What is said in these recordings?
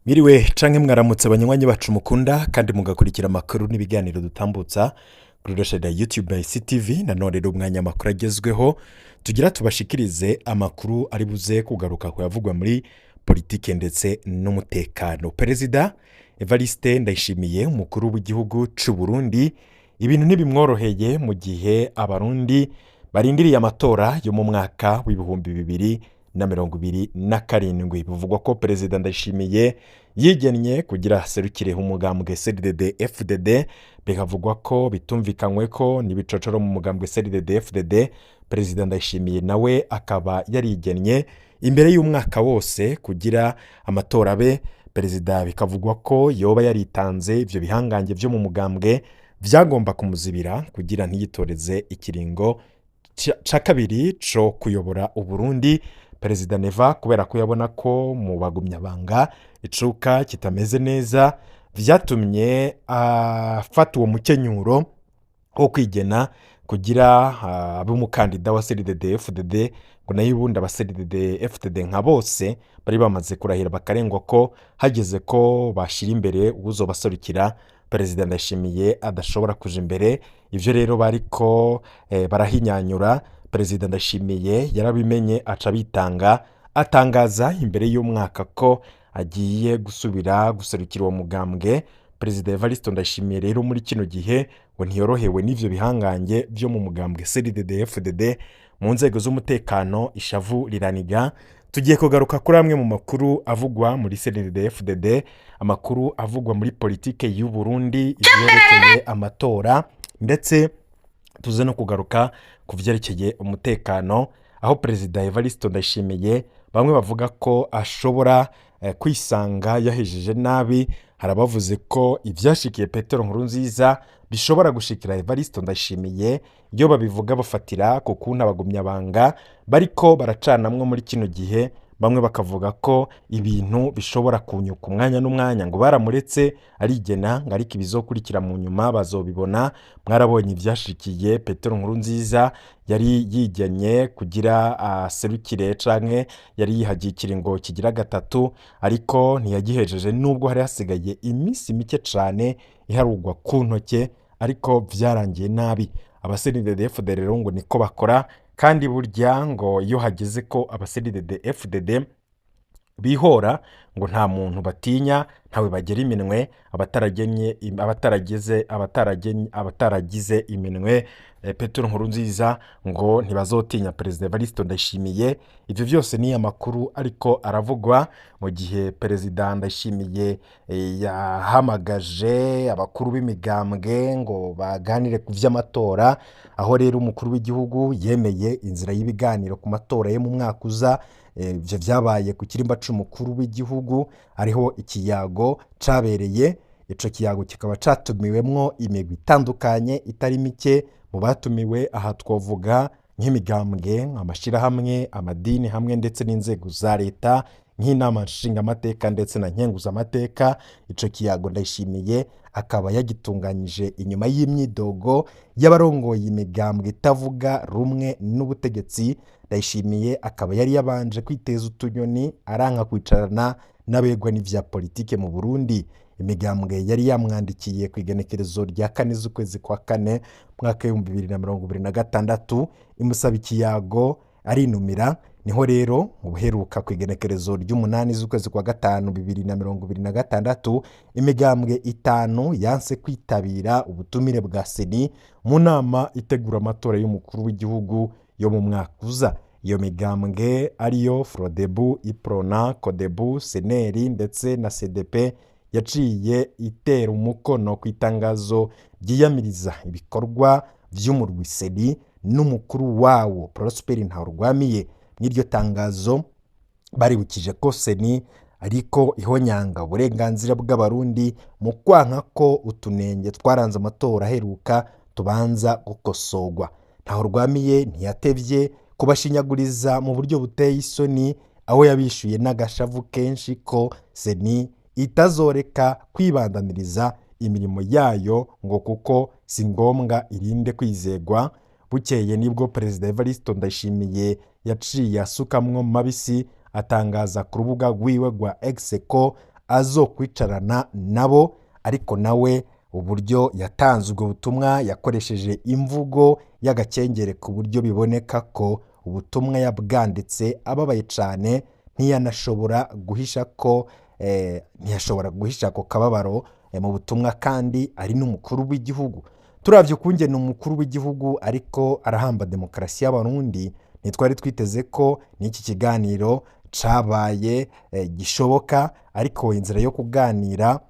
Miriwe canke mwaramutse abanywanyi bacu mukunda kandi mugakurikira amakuru n'ibiganiro dutambutsa kuri rashada YouTube by CTV. Nanone rero umwanya amakuru agezweho tugira tubashikirize amakuru ari buze kugaruka kuyavugwa muri politike ndetse n'umutekano. Perezida Evariste Ndayishimiye umukuru w'igihugu c'u Burundi ibintu ntibimworoheye mu gihe abarundi barindiriye amatora yo mu mwaka w'ibihumbi 2027. Bivugwa ko Perezida Ndayishimiye yigennye kugira serukire umugambwe CNDD-FDD, bikavugwa ko bitumvikanywe ko n'ibicocoro mu mugambwe CNDD-FDD. Perezida Ndayishimiye nawe akaba yarigennye imbere y'umwaka wose kugira amatora abe. Perezida bikavugwa ko yoba yaritanze ivyo bihangange vyo mu mugambwe vyagomba kumuzibira kugira ntiyitoreze ikiringo ca kabiri co kuyobora Uburundi. Perezida Neva kubera ko yabona ko mu bagumyabanga icuka kitameze neza vyatumye afata uwo mukenyuro wo kwigena kugira abe umukandida wa CNDD-FDD, ngo nayo ubundi aba CNDD-FDD nka bose bari bamaze kurahira bakarengwa ko hageze ko bashira imbere uzobaserukira. Perezida Ndayishimiye adashobora kuja imbere, ivyo rero bariko barahinyanyura. Perezida Ndayishimiye yarabimenye aca bitanga atangaza imbere y'umwaka ko agiye gusubira guserukira uwo mugambwe. Perezida Evariste Ndayishimiye rero muri kino gihe ngo ntiyorohewe n'ivyo bihangange vyo mu mugambwe CNDD-FDD. Mu nzego z'umutekano ishavu riraniga. Tugiye kugaruka kuri amwe mu makuru avugwa muri CNDD-FDD, amakuru avugwa muri politike y'u Burundi ivyerekeye amatora, ndetse tuze no kugaruka ku vyerekeye umutekano, aho Perezida Evariste Ndayishimiye bamwe bavuga ko ashobora kwisanga yahejeje nabi. Harabavuze ko ivyashikiye Petero Nkurunziza bishobora gushikira Evariste Ndayishimiye, iyo babivuga bafatira ku kuntu abagumyabanga bariko baracanamwo muri kino gihe. Bamwe bakavuga ko ibintu bishobora kunyuka umwanya n'umwanya, ngo baramuretse arigena, ngo ariko ibizokurikira mu nyuma bazobibona. Mwarabonye ivyashikiye Petero Nkurunziza yari yigennye kugira serukire canke yari yihagiye ikiringo kigira gatatu, ariko ntiyagihejeje nubwo hari hasigaye imisi mike cane iharugwa ku ntoke, ariko vyarangiye nabi. Aba CNDD-FDD rero ngo niko bakora, kandi burya ngo iyo hageze ko aba CNDD-FDD bihora ngo nta muntu batinya, ntawe bagera iminwe. Abataragize iminwe Petero Nkurunziza ngo ntibazotinya Perezida Evariste Ndayishimiye. Ivyo vyose ni amakuru ariko aravugwa mu gihe Perezida Ndayishimiye yahamagaje abakuru b'imigambwe ngo baganire ku vy'amatora, aho rero umukuru w'igihugu yemeye inzira y'ibiganiro ku matora yo mu mwaka uza. Ivyo vyabaye ku kirimba c'umukuru w'igihugu ariho ikiyago cabereye. Ico kiyago kikaba catumiwemwo imigwi itandukanye itari mike. Mu batumiwe aha twovuga nk'imigambwe, amashirahamwe, amadini hamwe ndetse n'inzego za leta nk'inama nshingamateka ndetse na nkenguzamateka. Ico kiyago Ndayishimiye akaba yagitunganyije inyuma y'imyidogo y'abarongoye imigambwe itavuga rumwe n'ubutegetsi. Ndayishimiye akaba yari yabanje kwiteza utunyoni aranka kwicarana n'abegwa n'ivya politike mu Burundi. Imigambwe yari yamwandikiye ku igenekerezo rya 4 z'ukwezi kwa 4 mwaka wa 2026 imusaba ikiyago arinumira. Niho rero ubuheruka ku igenekerezo ry'umunani z'ukwezi kwa 5 2026 imigambwe 5 yanse kwitabira ubutumire bwa Seni mu nama itegura amatora y'umukuru w'igihugu yo mu mwaka uza. Iyo migambwe ariyo Frodebu, Iprona, Kodebu, Seneri ndetse na CDP yaciye itera umukono ku itangazo ryiyamiriza ibikorwa vy'umurwi Seni n'umukuru wawo Prosper Ntahorwamiye. N'iryo tangazo baribukije ko Seni ariko ihonyanga uburenganzira bw'abarundi mu kwanka ko utunenge twaranze amatora aheruka tubanza gukosogwa. Ntahorwamiye ntiyatevye kubashinyaguriza mu buryo buteye isoni, aho yabishuye n'agashavu kenshi ko Seni itazoreka kwibandaniriza imirimo yayo ngo kuko si ngombwa irinde kwizegwa. Bukeye nibwo Perezida Evariste Ndayishimiye yaciye asukamwo mabisi atangaza ku rubuga rwiwe rwa X ko azokwicarana nabo, ariko nawe uburyo yatanze ubwo butumwa yakoresheje imvugo y'agakengere ku buryo biboneka ko ubutumwa yabwanditse ababaye cyane, ntiyashobora guhisha ako kababaro mu butumwa, kandi ari n'umukuru w'igihugu. turavye ukungene ni umukuru w'igihugu ariko arahamba demokarasi y'abarundi, ntitwari twiteze ko n'iki kiganiro cabaye gishoboka, ariko inzira yo kuganira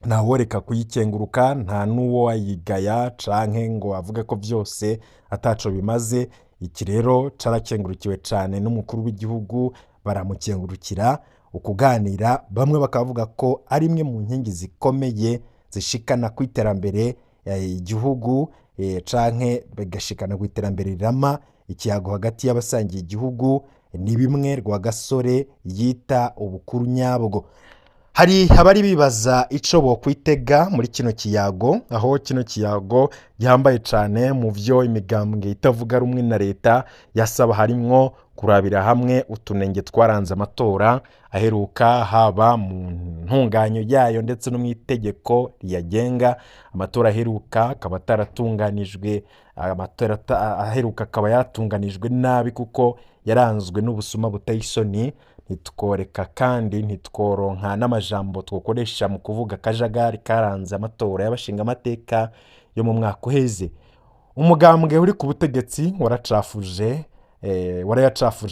ntaworeka kuyikenguruka, nta n'uwo wayigaya canke ngo avuge ko vyose ataco bimaze. Iki rero carakengurukiwe cane n'umukuru w'igihugu, baramukengurukira. Ukuganira bamwe bakavuga ko ari imwe mu nkingi zikomeye zishikana ku iterambere igihugu, canke bigashikana ku iterambere rirama. Ikiyago hagati y'abasangiye igihugu ni bimwe Rwagasore yita ubukuru nyabwo. Hari abari bibaza ico bokwitega muri kino kiyago, aho kino kiyago gihambaye cane mu vyo imigambwe itavuga rumwe na leta yasaba, harimwo kurabira hamwe utunenge twaranze amatora aheruka, haba mu ntunganyo yayo ndetse no mu itegeko riyagenga. Amatora aheruka akaba ataratunganijwe, amatora aheruka akaba yatunganijwe nabi kuko yaranzwe n'ubusuma buteye isoni. Ntitworeka kandi ntitworonka n'amajambo twokoresha mu kuvuga akajagari karanze amatora y'abashinga amateka yo mu mwaka uheze. Umugambwe uri ku butegetsi warayacafuje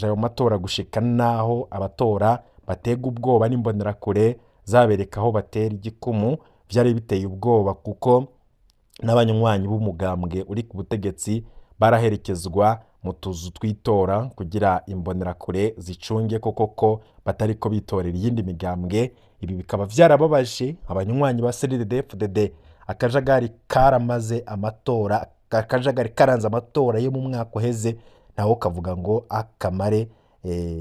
ayo matora gushika naho abatora batega ubwoba n'imbonerakure zabereka aho batera igikumu. Vyari biteye ubwoba kuko n'abanywanyi b'umugambwe uri ku butegetsi baraherekezwa mu tuzu twitora kugira imbonerakure zicunge ko batariko bitorera iyindi migambwe. Ibi bikaba vyarababaje abanywanyi ba CNDD-FDD. Akajagari karanze amatora yo mu mwaka uheze, naho kavuga ngo akamare.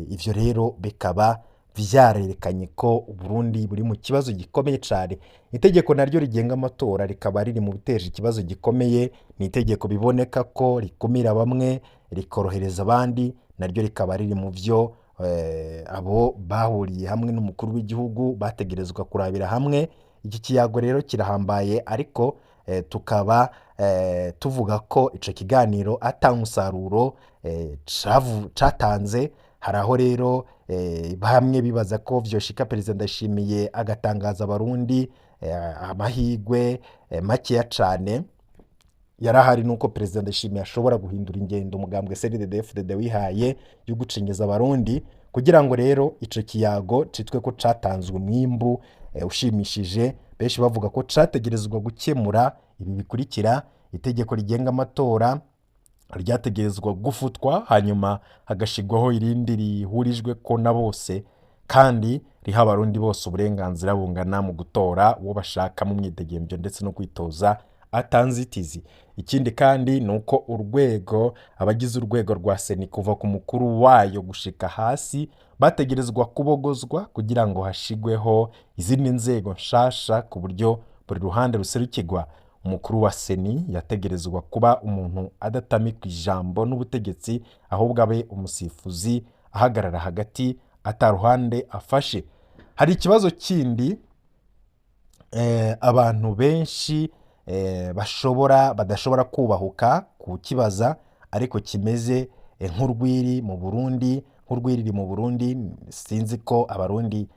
Ivyo rero bikaba vyarerekanye ko Uburundi buri mu kibazo gikomeye cane. Itegeko naryo rigenga amatora rikaba riri mu biteje ikibazo gikomeye. Ni itegeko biboneka ko rikumira bamwe rikorohereza abandi, naryo rikaba riri mu vyo abo bahuriye hamwe n'umukuru w'igihugu bategerezwa kurabira hamwe. Iki kiyago rero kirahambaye, ariko tukaba tuvuga ko ico kiganiro ata umusaruro catanze. Hari aho rero bamwe bibaza ko vyoshika Perezida Ndayishimiye agatangaza abarundi amahigwe makeya cane. Yarahari nuko Perezida Ndayishimiye ashobora guhindura ingendo umugambwe CNDD-FDD wihaye yo gucinyeza abarundi, kugira ngo rero ico kiyago citwe ko catanzwe umwimbu ushimishije. Benshi bavuga ko categerezwa gukemura ibi bikurikira: itegeko rigenga amatora ryategerezwa gufutwa, hanyuma hagashigwaho irindi rihurijwe ko na bose, kandi riha abarundi bose uburenganzira bungana mu gutora uwo bashaka mu myidegemvyo ndetse no kwitoza atanzitizi. Ikindi kandi nuko abagize urwego rwa seni kuva ku mukuru wayo gushika hasi bategerezwa kubogozwa kugira ngo hashigweho izindi nzego nshasha, ku buryo buri ruhande ruserukirwa. Umukuru wa seni yategerezwa kuba umuntu adatamikwa ijambo n'ubutegetsi, ahubwo abe umusifuzi ahagarara hagati ataruhande afashe. Hari ikibazo kindi abantu benshi badashobora kubahuka kukibaza, ariko kimeze nk'urwiri mu Burundi. Sinzi ko abarundi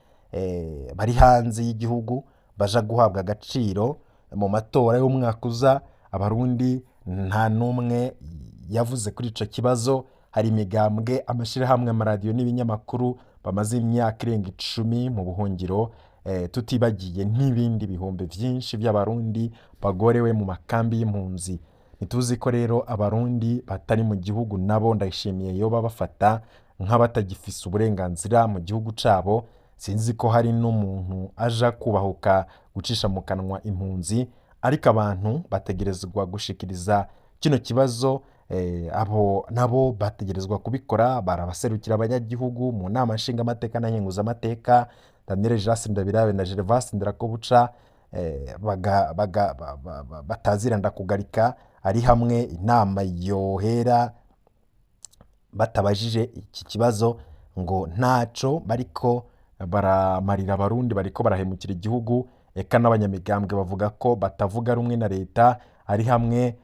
bari hanze y'igihugu baja guhabwa agaciro mu matora y'umwaka uza. Abarundi nta n'umwe yavuze kuri ico kibazo. Hari imigambwe, amashirahamwe, amaradiyo n'ibinyamakuru bamaze imyaka irenga 10 mu buhungiro, tutibagiye n'ibindi bihumbi vyinshi by'abarundi bagorewe mu makambi y'impunzi. Nituzi ko rero abarundi batari mu gihugu nabo Ndayishimiye yoba bafata nk'abatagifise uburenganzira mu gihugu cabo. Sinzi ko hari n'umuntu aja kubahuka gucisha mu kanwa impunzi, ariko abantu bategerezwa gushikiriza kino kibazo. Abo nabo bategerezwa kubikora, barabaserukira abanyagihugu mu nama nshinga amateka na nkenguza amateka. Daniel Jasi Ndabirabe na Gervas Ndirakobuca bataziranda kugarika ari hamwe. Inama yohera batabajije iki kibazo ngo ntaco bariko baramarira abarundi bariko barahemukira igihugu, eka n'abanyamigambwe bavuga ko batavuga rumwe na leta ari hamwe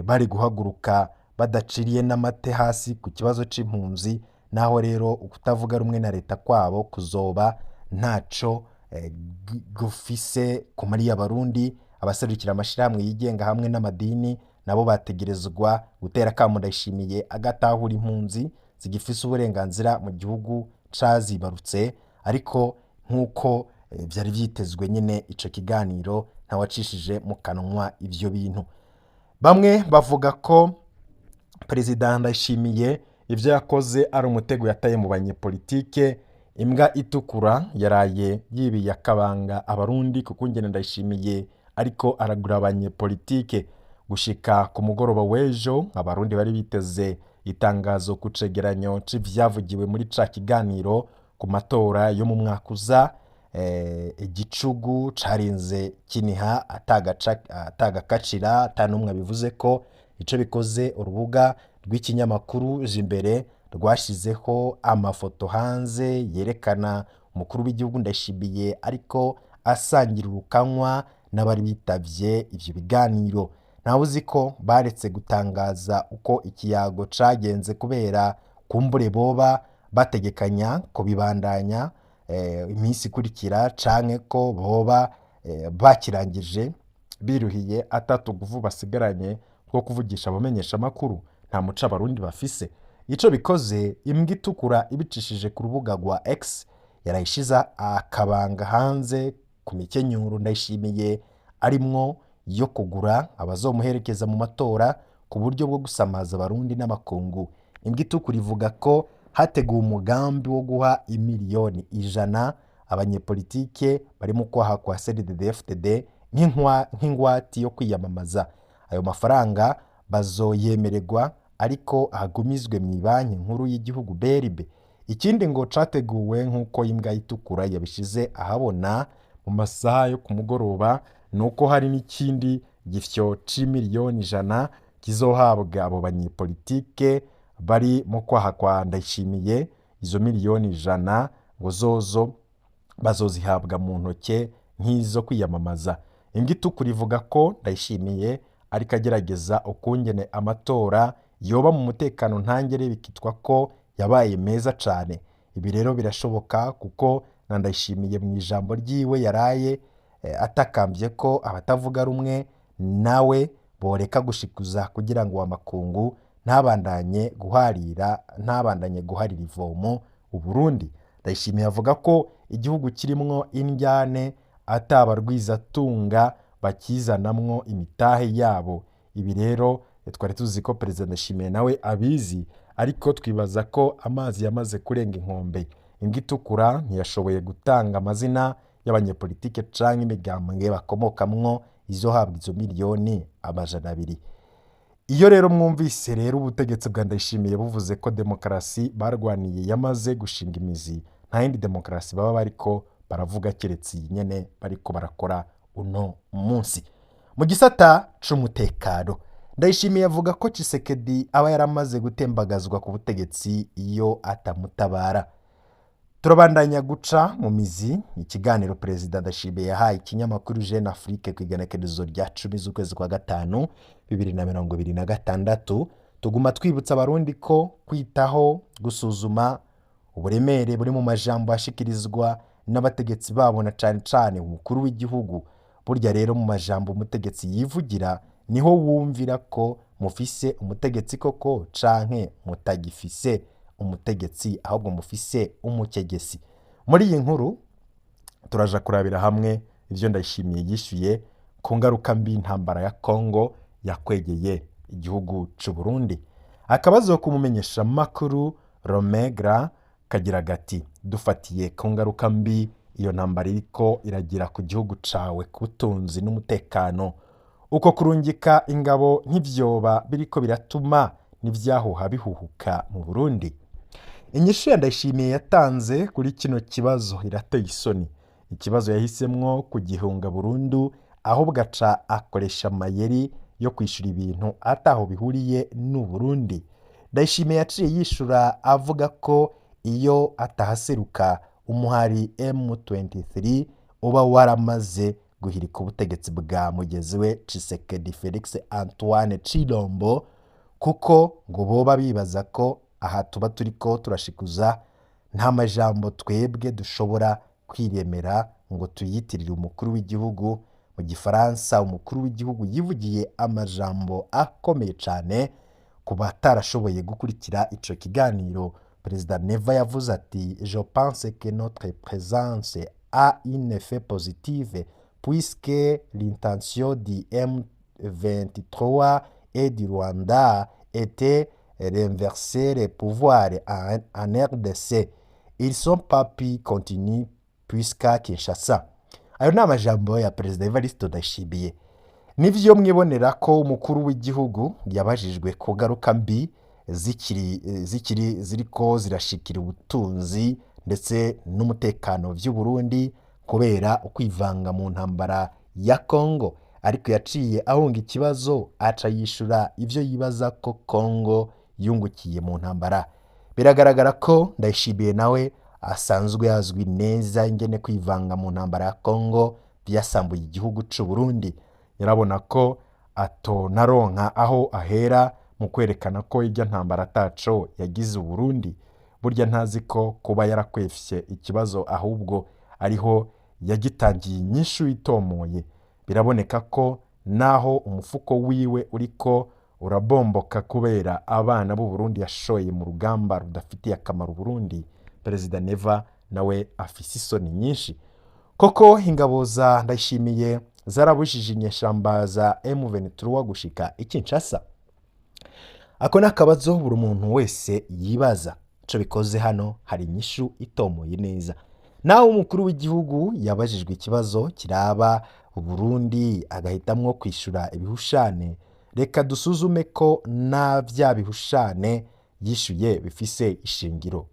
bari guhaguruka badaciriye n'amate hasi ku kibazo c'impunzi, naho rero ukutavuga rumwe na leta kwabo kuzoba ntaco gufise kumariya abarundi. Abaserukira amashirahamwe yigenga hamwe n'amadini nabo bategerezwa gutera akamo Ndayishimiye agatahura impunzi zigifise uburenganzira mu gihugu cazibarutse, ariko nk'uko vyari vyitezwe nyene ico kiganiro ntawacishije mu kanwa ivyo bintu. Bamwe bavuga ko Perezida Ndayishimiye ivyo yakoze ari umutego yataye mu banyepolitike. Imbwa itukura yaraye yibiye akabanga abarundi kuko ingene Ndayishimiye ariko aragura abanyepolitike. Gushika ku mugoroba w'ejo abarundi bari biteze itangazo ku cegeranyo c'ivyavugiwe muri ca kiganiro ku matora yo mu mwaka uza. Igicugu carinze kiniha atagakacira atanumwe bivuze ko ico bikoze. Urubuga rw'ikinyamakuru Jimbere rwashizeho amafoto hanze yerekana umukuru w'igihugu Ndayishimiye ariko asangira urukanywa n'abari bitavye ivyo biganiro. Ntawe uzi ko baretse gutangaza uko ikiyago cagenze kubera kumbure boba bategekanya kubibandanya iminsi ikurikira, canke ko boba bakirangije biruhiye atatuguvu basigaranye bwo kuvugisha abamenyesha amakuru. Nta muco abarundi bafise. Ico bikoze imbwa itukura ibicishije ku rubuga rwa X yarayishiza akabanga hanze ku mikenyuro Ndayishimiye arimwo yo kugura abazomuherekeza mu matora ku buryo bwo gusamaza abarundi n'amakungu. Imbwa itukura ivuga ko hateguwe umugambi wo guha imiliyoni 100 abanyepolitike bari mu kwaha kwa CNDD-FDD nk'ingwati yo kwiyamamaza. Ayo mafaranga bazoyemererwa ariko hagumizwe mu banki nkuru y'igihugu BRB. Ikindi ngo categuwe nk'uko imbwa itukura yabishize ahabona mu masaha yo ku mugoroba, nuko hari n'ikindi gifyo c'imiliyoni 100 kizohabwa abo banyepolitike bari mu kwaha kwa Ndayishimiye. Izo miliyoni 100 ngo zozo bazozihabwa mu ntoke nk'izo kwiyamamaza. Imbwa itukura ivuga ko Ndayishimiye ariko agerageza ukungene amatora yoba mu mutekano ntangere, bikitwa ko yabaye meza cane. Ibi rero birashoboka kuko na Ndayishimiye mu ijambo ryiwe yaraye atakambye ko abatavuga rumwe nawe boreka gushikuza kugira ngo amakungu ntabandanye guharira ivomo Uburundi. Ndayishimiye avuga ko igihugu kirimwo indyane atabarwizatunga bakizanamwo imitahe yabo. Ibi rero twari tuzi ko Perezida Ndayishimiye nawe abizi, ariko twibaza ko amazi yamaze kurenga inkombe. Imbwa itukura ntiyashoboye gutanga amazina y'abanyepolitike canke imigambwe bakomokamwo izohabwa izo miliyoni 200. Iyo rero mwumvise rero ubutegetsi bwa Ndayishimiye buvuze ko demokarasi barwaniye yamaze gushinga imizi, nta yindi demokarasi baba bariko baravuga keretse nyene bariko barakora uno munsi. Mu gisata c'umutekano, Ndayishimiye avuga ko Tshisekedi aba yaramaze gutembagazwa ku butegetsi iyo atamutabara. Turabandanya guca mu mizi ikiganiro Perezida Ndayishimiye yahaye ikinyamakuru Jeune Afrique ku igenekerezo rya 10 z'ukwezi kwa gatanu 2026. Tuguma twibutsa abarundi ko kwitaho gusuzuma uburemere buri mu majambo ashikirizwa n'abategetsi babo na cane umukuru w'igihugu. Burya rero mu majambo umutegetsi yivugira niho wumvira ko mufise umutegetsi koko canke mutagifise umutegetsi, ahubwo mufise umukegesi. Muri iyi nkuru turaja kurabira hamwe ivyo Ndayishimiye yishuye ku ngaruka mbi intambara ya Kongo yakwegeye igihugu c'u Burundi. Akabazo kumumenyesha makuru Romegra kagira gati: dufatiye ku ngaruka mbi iyo ntambara iriko iragira ku gihugu cawe kutunzi n'umutekano, uko kurungika ingabo nk'ivyoba biriko biratuma n'ivyahuha bihuhuka mu Burundi? Inyishu ya Ndayishimiye yatanze kuri kino kibazo irateye isoni. Ikibazo yahisemwo kugihunga burundu, ahubwo aca akoresha amayeri yo kwishura ibintu ataho bihuriye n'u Burundi. Ndayishimiye yaciye yishura avuga ko iyo atahaseruka umuhari M23 uba waramaze guhirika ubutegetsi bwa mugenzi we Tshisekedi Felix Antoine Tshilombo, kuko ngo boba bibaza ko aha tuba turiko turashikuza nta majambo twebwe dushobora kwiremera ngo tuyitirire umukuru w'igihugu. Mu gifaransa umukuru w'igihugu yivugiye amajambo akomeye cyane ku batarashoboye gukurikira ico kiganiro. Perezida Neva yavuze ati je pense que notre présence a un effet positif puisque l'intention du M23 et du Rwanda était renverser le pouvoir en RDC. Ils sont pas pu continuer puisqu'à Kinshasa. Ayo ni amajambo ya Perezida Evariste Ndayishimiye. Nivyo mwibonera ko umukuru w'igihugu yabajijwe ku ngaruka mbi ziriko zirashikira ubutunzi ndetse n'umutekano vy'u Burundi kubera ukwivanga mu ntambara ya Kongo, ariko yaciye ahunga ikibazo aca yishura ivyo yibaza ko Kongo yungukiye mu ntambara. Biragaragara ko Ndayishimiye nawe asanzwe azwi neza ingene kwivanga mu ntambara ya Kongo byasambuye igihugu c'u Burundi. Yarabona ko atonaronka aho ahera mu kwerekana ko irya ntambara ataco yagize Burundi. Burya ntazi ko kuba yarakwefye ikibazo ahubwo ariho yagitangiye inyishu itomoye. Biraboneka ko naho umufuko wiwe uriko urabomboka kubera abana b'u Burundi yashoye mu rugamba rudafitiye akamaro Burundi, Perezida Neva nawe afise isoni nyinshi. Koko ingabo za Ndayishimiye zarabujije inyeshamba za M23 gushika i Kinshasa. Ako nakabazo buri muntu wese yibaza. Ico bikoze hano hari inyishu itomoye neza. Naho umukuru w'igihugu yabajijwe ikibazo kiraba Burundi agahitamwo kwishura ibihushane, reka dusuzume ko na vya bihushane yishuye bifise ishingiro.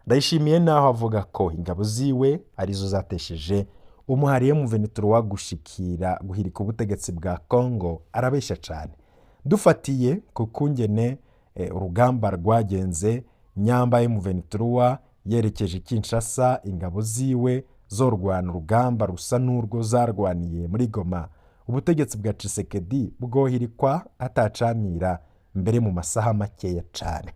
Ndayishimiye naho avuga ko ingabo ziwe arizo zatesheje umuhari M23 gushikira guhirika ubutegetsi bwa Kongo, arabesha cyane. Dufatiye ku kungene urugamba rwagenze, nyamba M23 yerekeje Kinshasa, ingabo ziwe zorwana urugamba rusa n'urwo zarwaniye muri Goma, ubutegetsi bwa Tshisekedi bwohirikwa atacamira mbere mu masaha makeya cyane.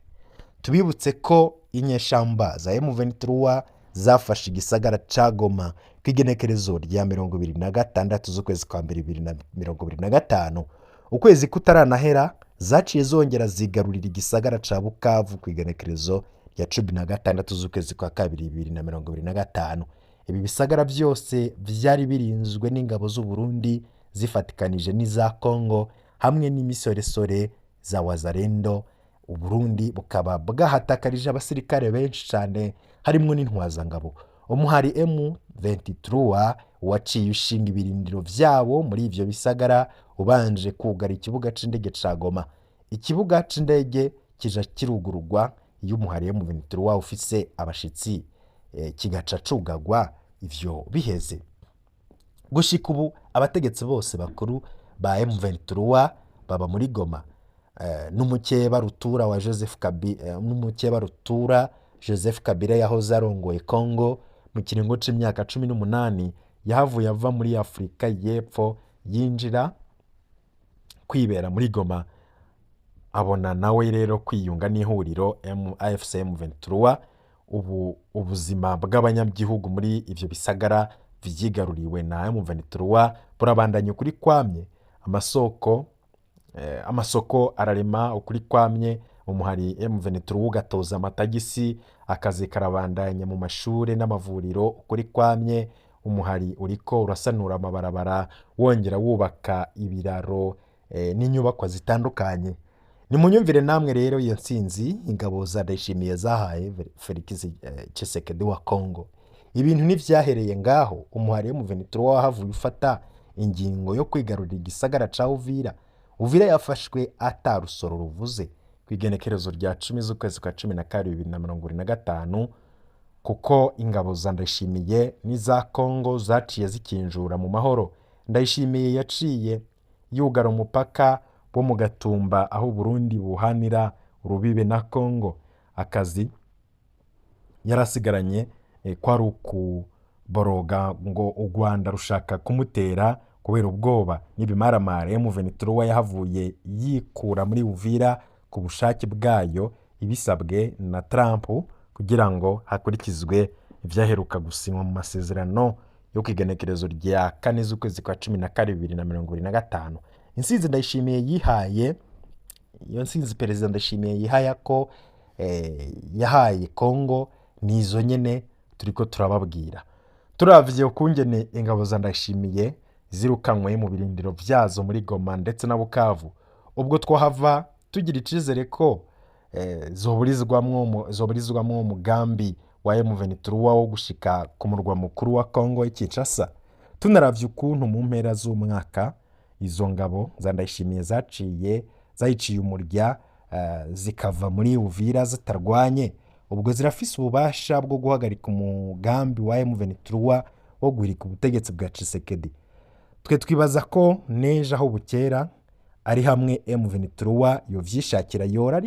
Tubibutse ko inyeshamba za M23 zafashe igisagara ca Goma k'igenekerezo rya 26 z'ukwezi kwa 2025. Ukwezi kutaranahera zaciye zongera zigarurira igisagara ca Bukavu k'igenekerezo rya 16 z'ukwezi kwa 2025. Ibi bisagara byose vyari birinzwe n'ingabo z'u Burundi zifatikanije n'iza Kongo hamwe n'imisoresore za Wazalendo. Uburundi bukaba bwahatakarije abasirikare benshi cyane harimo n'intwazangabo. Umuhari M23 waciye ushinga ibirindiro vyabo muri ivyo bisagara ubanje kugara ikibuga c'indege ca Goma. Ikibuga c'indege kija kirugururwa iyo umuhari M23 ufise abashitsi kigaca cugagwa ivyo biheze. Gushika ubu abategetsi bose bakuru ba M23 baba muri Goma. N'umukeba rutura wa Joseph Kabila yahoze arongoye Kongo mu kiringo c'imyaka 18 yahavuye ava muri Afrika y'Epfo yinjira kwibera muri Goma, abona nawe rero kwiyunga n'ihuriro AFC M23. Ubu ubuzima bw'abanyagihugu muri ivyo bisagara vyigaruriwe na M23 burabandanya kuri kwamye. Amasoko ararema ukuri kwamye. Umuhari M23 ugatoza amatagisi, akazi karabandanya mu mashure n'amavuriro ukuri kwamye. Umuhari uriko urasanura amabarabara, wongera wubaka ibiraro n'inyubakwa zitandukanye. Ni munyumvire namwe rero iyo nsinzi ingabo za Ndayishimiye zahaye Felix Tshisekedi wa Kongo. Ibintu nivyahereye ngaho. Umuhari M23 wahavuye ufata ingingo yo kwigarurira igisagara ca Uvira. Uvira yafashwe atarusoro ruvuze kwigenekerezo rya 10 z'ukwezi kwa 12 2025, kuko ingabo za Ndayishimiye n'iza Kongo zaciye zikinjura mu mahoro. Ndayishimiye yaciye yugara umupaka wo mu Gatumba aho Burundi buhanira urubibe na Kongo. Akazi yarasigaranye kwari ukuboroga ngo u Rwanda rushaka kumutera kubera ubwoba n'ibimaramare. M23 yahavuye yikura muri Uvira ku bushake bwayo ibisabwe na Trump kugira ngo hakurikizwe ivyaheruka gusinywa mu masezerano yo kwigenekerezo rya 4 z'ukwezi kwa 12 2025. Intsinzi Ndayishimiye yihaye, iyo ntsinzi Perezida Ndayishimiye yihaye ko yahaye Kongo nizo nyene turiko turababwira. Turavye ukungene ingabo za Ndayishimiye zirukanwe mu birindiro vyazo muri Goma ndetse na Bukavu, ubwo twohava tugira icizere ko zoburizwamwo umugambi wa M23 wo gushika ku murwa mukuru wa Kongo Kinshasa. Tunaravye ukuntu mu mpera z'umwaka izo ngabo za Ndayishimiye zayiciye umurya zikava muri Uvira zitarwanye, ubwo zirafise ububasha bwo guhagarika umugambi wa M23 wo guhirika ubutegetsi bwa Tshisekedi. Twe twibaza ko neje aho bukera ari hamwe M23 yovyishakira yora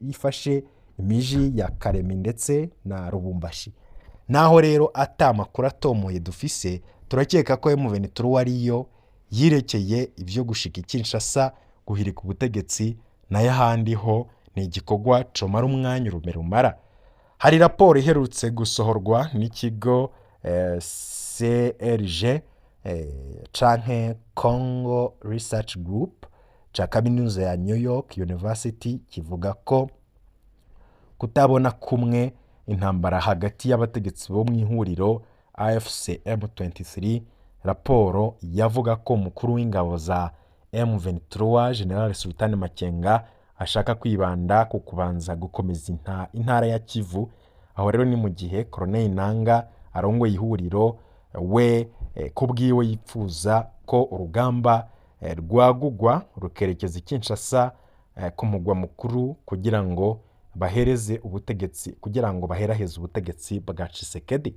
ifashe imiji ya Karemi ndetse na Rubumbashi. Naho rero atamakuru atomoye dufise, turakeka ko M23 ariyo yirekeye ivyo gushika Kinshasa guhirika ubutegetsi, nayo ahandi ho ni igikorwa comara umwanya rumara. Hari raporo iherutse gusohorwa n'ikigo CRG canke Congo Research Group ca kaminuza ya New York University kivuga ko kutabona kumwe intambara hagati y'abategetsi bo mu ihuriro AFC M23. Raporo yavuga ko mukuru w'ingabo za M23 General Sultan Makenga ashaka kwibanda ku kubanza gukomeza intara ya Kivu. Aho rero ni mu gihe Colonel Nanga arongoye ihuriro we kubwiwe yipfuza ko urugamba rwagugwa rukerekeza Kinshasa ku mugwa mukuru kugira ngo baheraheze ubutegetsi bwa Tshisekedi.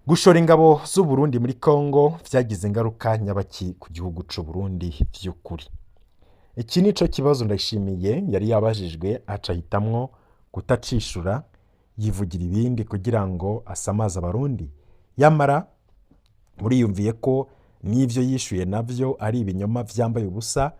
Gushora ingabo z'u Burundi muri Kongo vyagize ingaruka nyabaki ku gihugu c'u Burundi vy'ukuri. Iki nico kibazo Ndayishimiye yari yabajijwe acahitamwo kutacishura, yivugira ibindi kugira ngo asamaza abarundi. Yamara muriyumviye ko n'ivyo yishuye navyo ari ibinyoma vyambaye ubusa,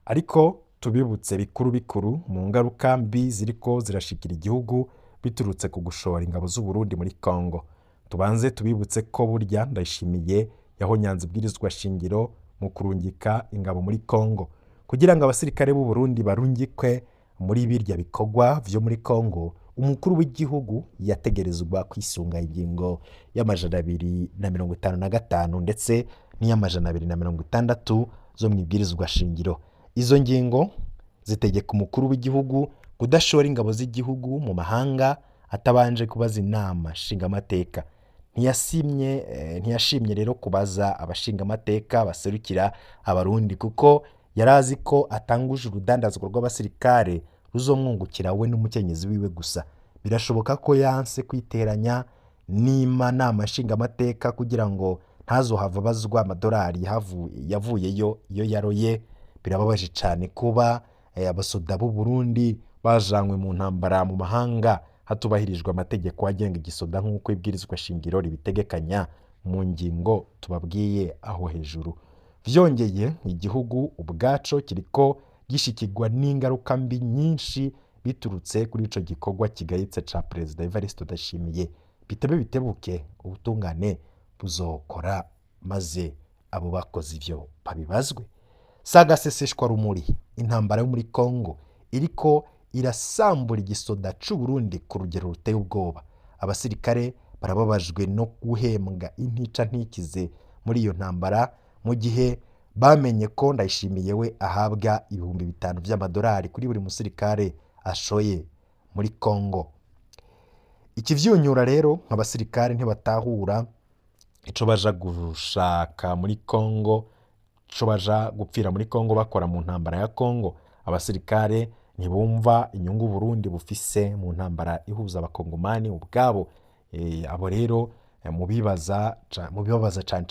ariko tubibutse bikuru mu ngaruka mbi ziriko zirashikira igihugu biturutse ku gushora ingabo z'u Burundi muri Kongo. Tubanze tubibutse ko burya Ndayishimiye yahonyanze ibwirizwa shingiro mu kurungika ingabo muri Kongo kugira ngo abasirikare b'u Burundi barungikwe muri birya bikorwa vyo muri Kongo. Umukuru w'igihugu yategerezwa kwisunga ingingo y'amajana 255 ndetse n'iy'amajana 260 zo mu ibwirizwa shingiro. Izo ngingo zitegeka umukuru w'igihugu kudashora ingabo z'igihugu mu mahanga atabanje kubaza inama nshingamateka. Ntiyashimye rero kubaza abashingamateka baserukira abarundi kuko yarazi ko atanguje urudandazwa rw'abasirikare ruzomwungukira we n'umukenyezi wiwe gusa. Birashoboka ko yanse kwiteranya n'inama nshingamateka kugira ngo ntazohava bazwa amadolari yavuyeyo iyo yaroye. Birababaje cyane kuba abasoda b'u Burundi bajanywe mu ntambara mu mahanga hatubahirijwe amategeko agenga igisoda nk'uko ibwirizwa shingiro ribitegekanya mu ngingo tubabwiye aho hejuru. Vyongeye igihugu ubwaco kiriko gishikirwa n'ingaruka mbi nyinshi biturutse kuri ico gikorwa kigayitse ca Perezida Evariste Ndayishimiye. Bitebuke ubutungane buzokora maze abo bakoze ivyo babibazwe. Sagaseseshwa rumuri, intambara yo muri Kongo iriko irasambura igisoda c'u Burundi ku rugero ruteye ubwoba. Abasirikare barababajwe no guhembwa intica ntikize muri iyo ntambara, mu gihe bamenye ko Ndayishimiye we ahabwa 5,000 vy'amadolari kuri buri musirikare ashoye muri Kongo. Ikivyunyura rero abasirikare ntibatahura ico baja gushaka muri Kongo, ico baja gupfira muri Kongo bakora mu ntambara ya Kongo. Abasirikare ntibumva inyungu Burundi bufise mu ntambara ihuza abakongomani ubwabo. Abo rero mubibaza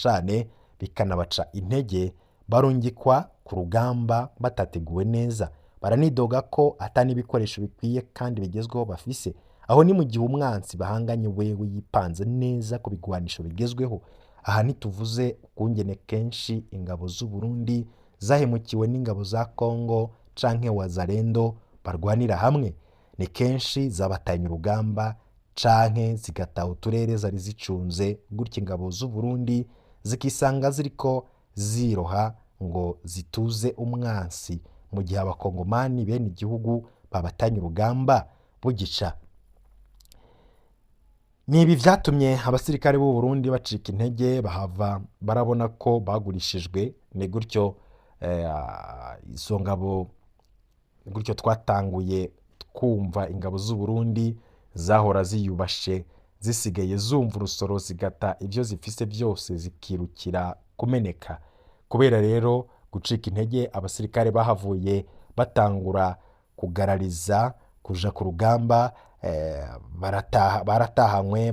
cane bikanabaca intege, barungikwa ku rugamba batateguwe neza. Baranidoga ko atani ibikoresho bikwiye kandi bigezweho bafise. aho ni mu gihe umwansi bahanganye wewe yipanze neza ku bigwanisho bigezweho. Aha ntituvuze ukungene kenshi ingabo z'u Burundi zahemukiwe n'ingabo za Kongo canke wazalendo barwanira hamwe, ni kenshi zabatanye urugamba canke zigataha uturere zari zicunze, gutyo ingabo z'u Burundi zikisanga ziriko ziroha ngo zituze umwansi, mu gihe abakongomani bene igihugu babatanye urugamba bugica. Nibi vyatumye abasirikare b'u Burundi bacika intege, bahava barabona ko bagurishijwe. Ni gutyo izo ngabo, gutyo twatanguye twumva ingabo z'u Burundi zahora ziyubashe zisigaye zumva urusoro zigata ibyo zifise byose zikirukira kumeneka. Kubera rero gucika intege, abasirikare bahavuye batangura kugarariza kuja ku rugamba. Baratahanywe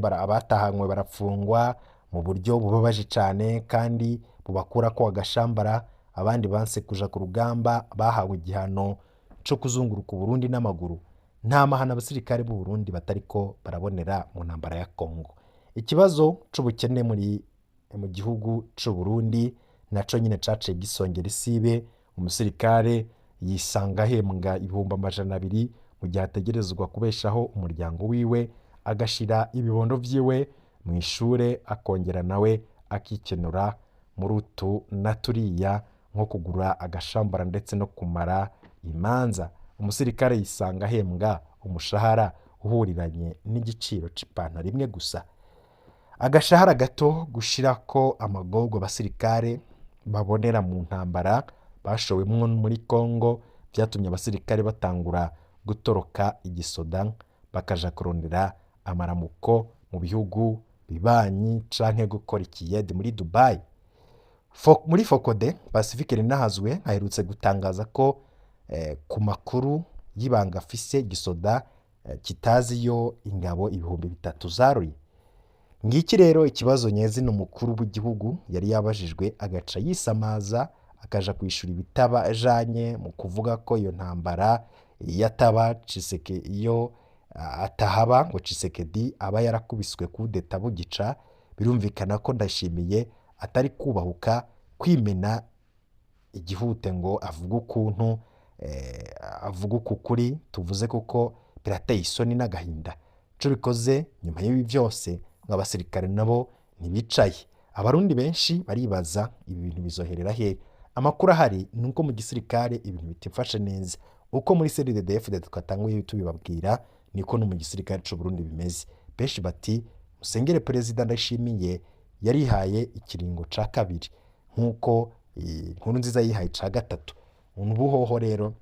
barafungwa mu buryo bubabaje cyane kandi bubakura ko agashambara. Abandi banse kuja ku rugamba bahawe igihano cyo kuzunguruka Burundi n'amaguru. Nta mahana abasirikare b'u Burundi batariko barabonera mu ntambara ya Kongo. Ikibazo c'ubukene mu gihugu c'u Burundi naco nyine caciye gisongera isibe. Umusirikare yisanga ahembwa 200,000 mu gihe ategerezwa kubeshaho umuryango wiwe, agashira ibibondo vyiwe mu ishure, akongera nawe akikenura muri utu na turiya nko kugura agashambara ndetse no kumara imanza. Umusirikare yisanga ahembwa umushahara uhuriranye n'igiciro c'ipantaro imwe gusa. Agashahara gato gushirako amagorwa abasirikare babonera mu ntambara bashowemwo muri Kongo vyatumye abasirikare batangura gutoroka igisoda bakaja kurondera amaramuko mu bihugu bibanyi canke gukora ikiyede muri Dubai. Muri Fokode Pacifique Ninahazwe aherutse gutangaza ko ku makuru y'ibanga afise igisoda kitazi yo ingabo 3,000 zaruye. Ngiki rero ikibazo nyezi n'umukuru w'igihugu yari yabajijwe agaca yisamaza akaja kwishura ibitaba ajanye mu kuvuga ko iyo ntambara yataba iyo atahaba ngo Tshisekedi aba yarakubiswe kudeta bugica. Birumvikana ko Ndayishimiye atari kubahuka kwimena igihute ngo avuga ukuntu avuga ukuri tuvuze, kuko birateye isoni n'agahinda. Ico bikoze nyuma y'ibi byose abasirikare nabo ntibicaye. Abarundi benshi baribaza ibi bintu bizoherera he. Amakuru ahari nuko mu gisirikare ibintu bitifashe neza. Uko muri CNDD-FDD twatanguye tubibabwira niko no mu gisirikare c'u Burundi bimeze. Benshi bati musengere Perezida Ndayishimiye yarihaye ikiringo ca kabiri nkuko Nkurunziza yihaye ca gatatu. Ubuhoho rero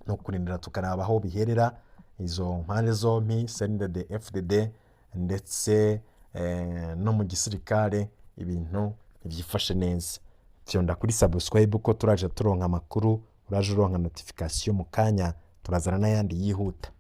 no kurindira tukaraba aho biherera izo mpande zompi CNDD-FDD ndetse no mu gisirikare ibintu ntivyifashe neza. Fyonda kuri subscribe uko turaje turonka amakuru, uraje uronka notification mu kanya turazana n'ayandi yihuta.